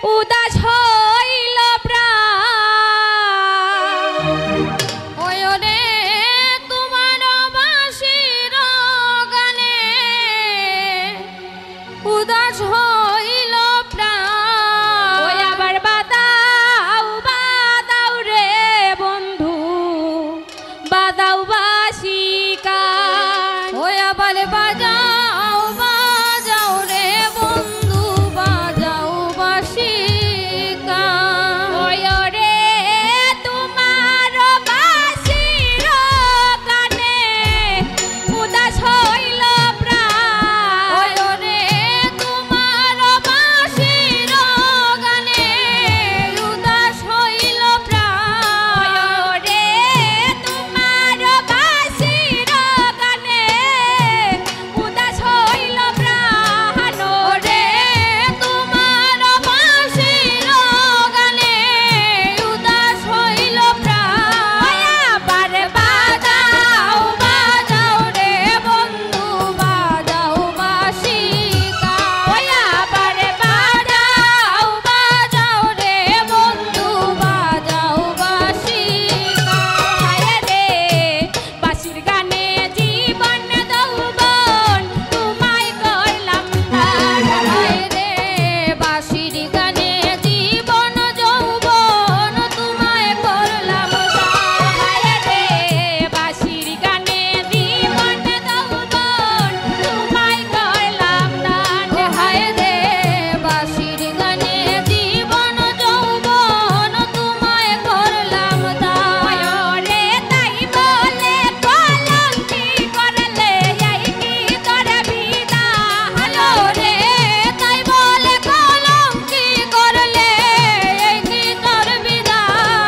উদাস হইল প্রাণ ওই রে তোমার বাঁশির গানে উদাস হইল প্রাণ ওই আবার বাদাও বাদাও রে বন্ধু বাদাও বাঁশি গান ওই আবার বাজাও বাজাও রে বন্ধু বাজাও বাঁশি গান ওই রে তোমার বাঁশির গানে উদাস হইল প্রাণ ওই রে তোমার বাঁশির গানে উদাস হইল প্রাণ ওই রে তোমার বাঁশির গানে উদাস হইল প্রাণ রে তোমার বাঁশির গানে উদাস হইল প্রাণ আবার বাজাও বাজাও রে বন্ধু বাজাও বাঁশি গান আবার বাজাও বাজাও রে বন্ধু বাজাও বাঁশি গান রে বাঁশির গানে জীবন যৌবন তোমায় করলাম দান রে বাঁশির গানে জীবন যৌবন তোমায় করলাম দান রে বাঁশির গানে জীবন যৌবন তোমায় করলাম দান হায় রে বাঁশির গানে জীবন যৌবন তোমায় করলাম দান রে তাই বলে কলঙ্কি করলে এই কি তোর বিদা হলো রে তাই বলে কলঙ্কি করলে এই কি তোর বিদা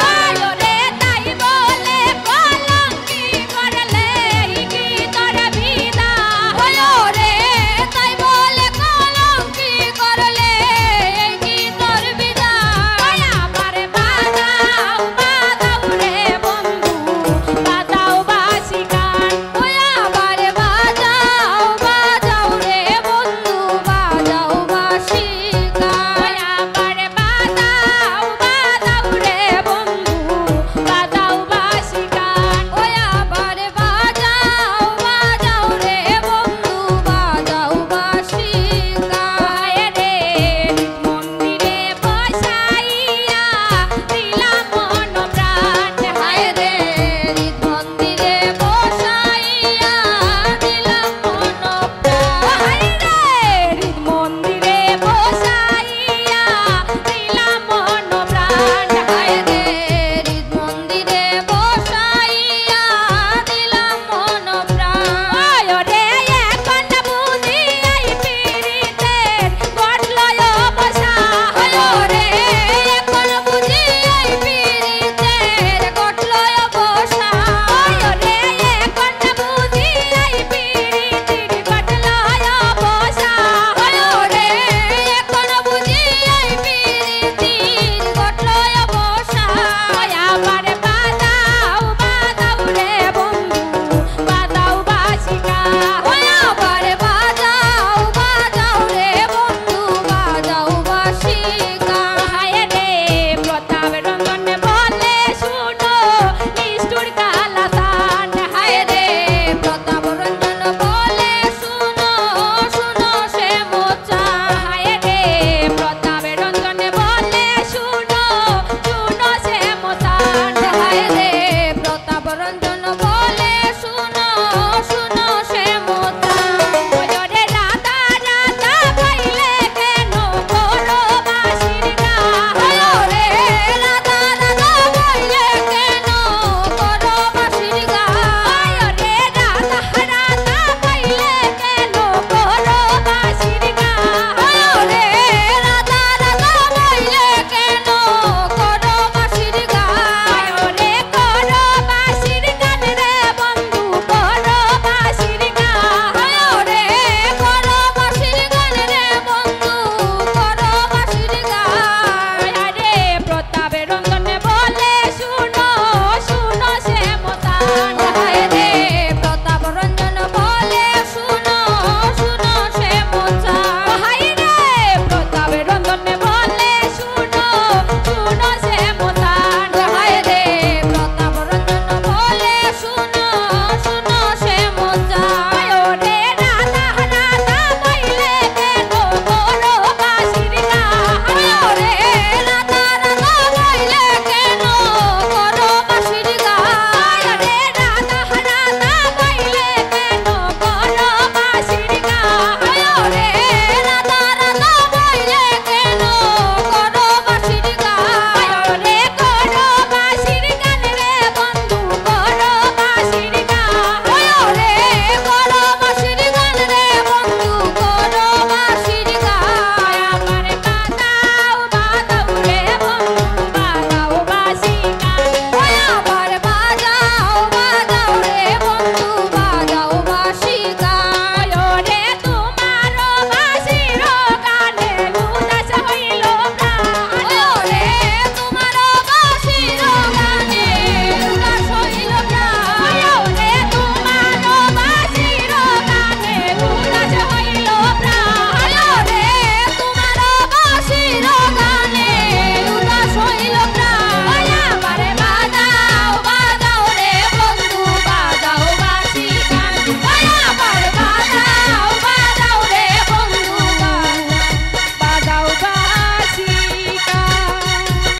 হলো রে তাই বলে কলঙ্কি করলে এই কি তোর বিদা হলো রে তাই বলে কলঙ্কি করলে এই কি তোর বিদা আবার বাজাও বাজাও রে বন্ধু বাজাও বাঁশি গান ওই আবার বাজাও বাজাও রে বন্ধু বাজাও বাঁশি গান আবার বাজাও বাজাও রে বন্ধু বাজাও বাঁশি গান ওই আবার বাজাও বাজাও রে বন্ধু বাজাও বাঁশি গান রে মন্দিরে বসাইয়া দিলাম মন প্রাণ হায় রে মন্দিরে বসাইয়া দিলাম মন প্রাণ হায় রে মন্দিরে বসাইয়া দিলাম মন প্রাণ হায় রে মন্দিরে বসাইয়া দিলাম মন প্রাণ রে এখন বুঝি এই পীড়িতের ঘটল অবসা হলো রে এখন বুঝি এই পীড়িতের ঘটল অবসা রে এখন বুঝি এই পীড়িতের ঘটল অবসা হলো রে এখন বুঝি এই পীড়িতের ঘটল অবসা আবার বাজাও বাজাও রে বন্ধু বাজাও বাঁশি গান আবার বাজাও বাজাও রে বন্ধু বাজাও বাঁশি